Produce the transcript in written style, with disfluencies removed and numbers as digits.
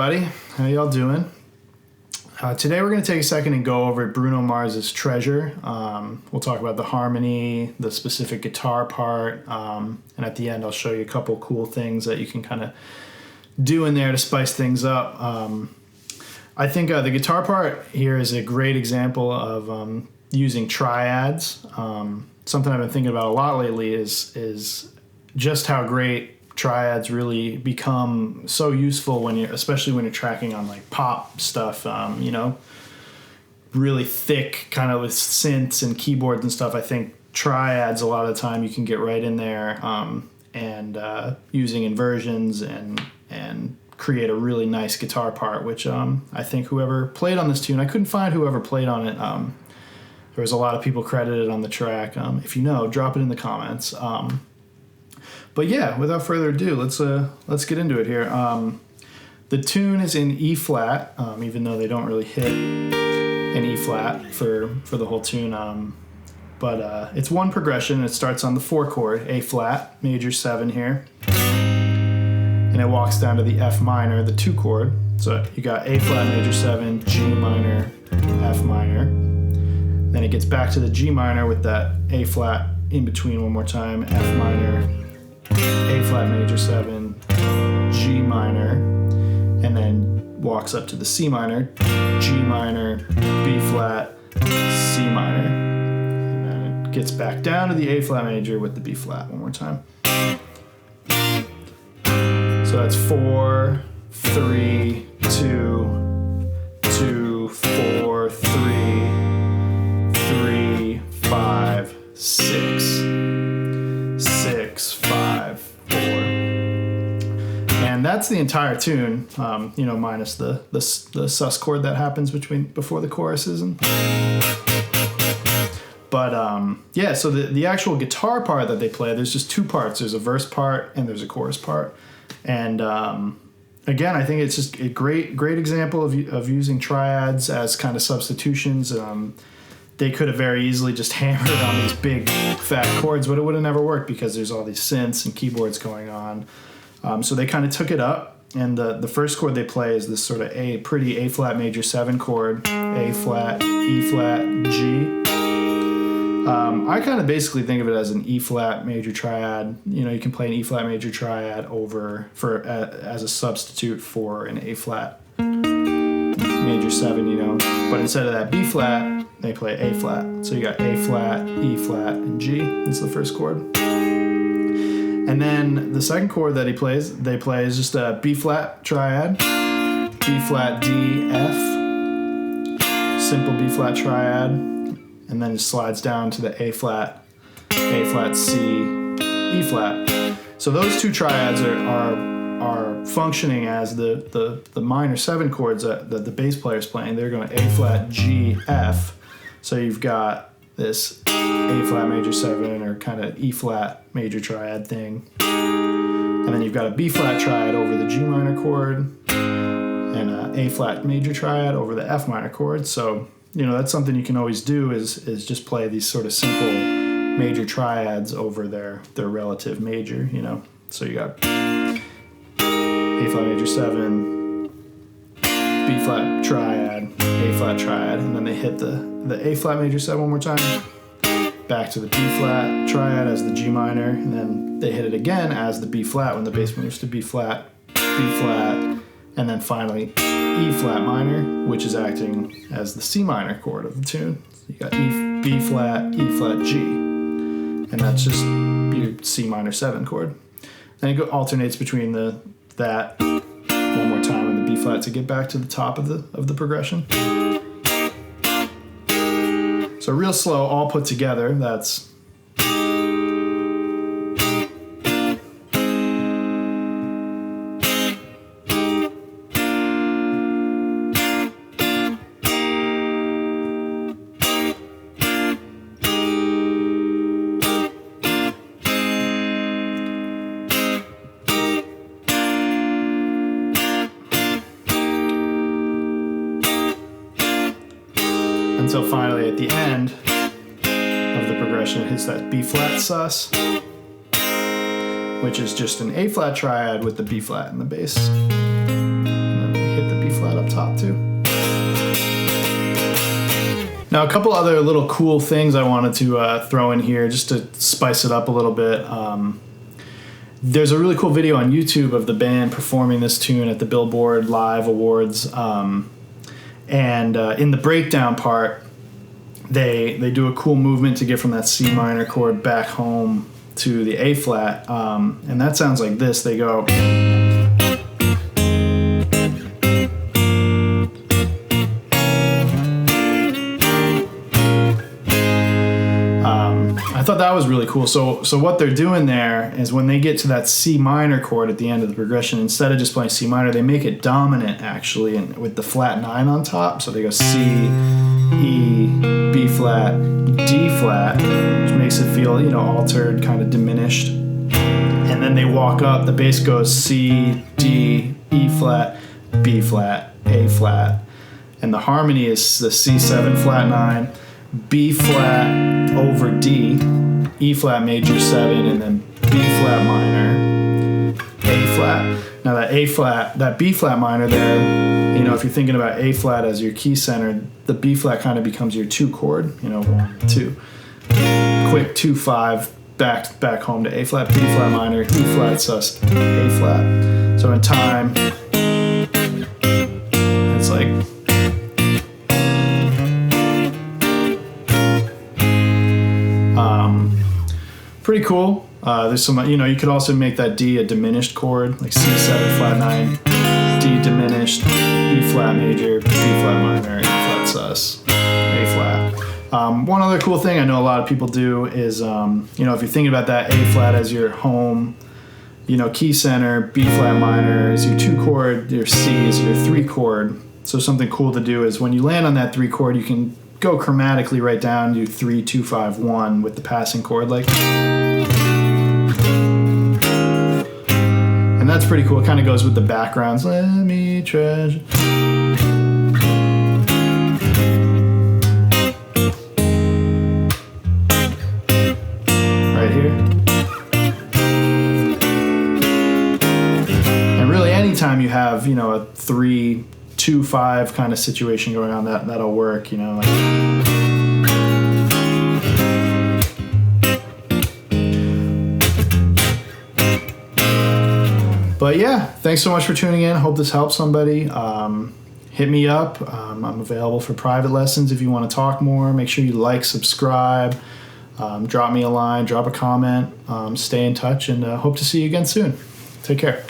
everybody. How y'all doing? Today we're going to take a second and go over Bruno Mars's Treasure. We'll talk about the harmony, the specific guitar part, and at the end I'll show you a couple cool things that you can kind of do in there to spice things up. I think the guitar part here is a great example of using triads. Something I've been thinking about a lot lately is just how great triads really become so useful when especially when you're tracking on like pop stuff, really thick kind of with synths and keyboards and stuff. I think triads a lot of the time you can get right in there and using inversions and create a really nice guitar part, which I think whoever played on this tune, I couldn't find whoever played on it. There was a lot of people credited on the track. If you know, drop it in the comments. But yeah, without further ado, let's get into it here. The tune is in E flat, even though they don't really hit an E flat for the whole tune. But it's one progression. It starts on the 4 chord, A flat, major 7 here, and it walks down to the F minor, the 2 chord. So you got A flat, major 7, G minor, F minor. Then it gets back to the G minor with that A flat in between one more time, F minor, A flat major 7, G minor, and then walks up to the C minor, G minor, B flat, C minor, and then it gets back down to the A flat major with the B flat one more time. So that's 4, 3, 2, 2, 4, 3, 3, 5, 6, 6, 5, 4. And that's the entire tune, minus the sus chord that happens before the choruses. But so the actual guitar part that they play, there's just 2 parts. There's a verse part and there's a chorus part. And again, I think it's just a great example of using triads as kind of substitutions. They could have very easily just hammered on these big fat chords, but it would have never worked because there's all these synths and keyboards going on. So they kind of took it up, and the first chord they play is this sort of pretty A flat major 7 chord, A flat, E flat, G. I kind of basically think of it as an E flat major triad. You can play an E flat major triad as a substitute for an A flat major 7, but instead of that B flat, they play A flat. So you got A flat, E flat, and G. That's the first chord. And then the second chord that they play is just a B flat triad, B flat, D, F, simple B flat triad, and then it slides down to the A flat, C, E flat. So those 2 triads are functioning as the minor 7 chords that the bass player is playing. They're going A flat, G, F. So you've got this A flat major 7 or kind of E flat major triad thing. And then you've got a B flat triad over the G minor chord and a A flat major triad over the F minor chord. So, that's something you can always do is just play these sort of simple major triads over their relative major, So you got A flat major 7, B flat triad, A flat triad, and then they hit the A flat major 7 one more time, back to the B flat triad as the G minor, and then they hit it again as the B flat when the bass moves to B flat, and then finally E flat minor, which is acting as the C minor chord of the tune. So you got B flat, E flat, G, and that's just your C minor 7 chord. Then it alternates between that one more time and the B flat to get back to the top of the progression. So real slow, all put together. That's until finally at the end of the progression it hits that B flat sus, which is just an A flat triad with the B flat in the bass. And then we hit up top too. Now, a couple other little cool things I wanted to throw in here just to spice it up a little bit. There's a really cool video on YouTube of the band performing this tune at the Billboard Live Awards. And in the breakdown part, they do a cool movement to get from that C minor chord back home to the A flat. And that sounds like this. They go... I thought that was really cool. So what they're doing there is when they get to that C minor chord at the end of the progression, instead of just playing C minor, they make it dominant actually, and with the flat 9 on top. So they go C, E, B flat, D flat, which makes it feel, altered, kind of diminished. And then they walk up. The bass goes C, D, E flat, B flat, A flat, and the harmony is the C7 flat 9. B flat over D, E flat major 7, and then B flat minor, A flat. Now that B flat minor there, if you're thinking about A flat as your key center, the B flat kind of becomes your 2 chord, 1, 2. Quick 2, 5, back home to A flat, B flat minor, E flat sus, A flat. So in time, it's like... pretty cool. There's some, you could also make that D a diminished chord, like C7 flat 9, D diminished, E flat major, B flat minor, E flat sus, A flat. One other cool thing I know a lot of people do is, if you're thinking about that A flat as your home, key center, B flat minor is your 2 chord, your C is your 3 chord. So something cool to do is when you land on that 3 chord, you can go chromatically right down, do 3, 2, 5, 1 with the passing chord, like. And that's pretty cool. It kind of goes with the backgrounds. Let me treasure. Right here. And really, anytime you have, a 3, 2, 5 kind of situation going on, that'll work, like. But yeah, thanks so much for tuning in. Hope this helps somebody. Hit me up. I'm available for private lessons if you want to talk more. Make sure you like, subscribe, drop me a line, drop a comment, stay in touch, and hope to see you again soon. Take care.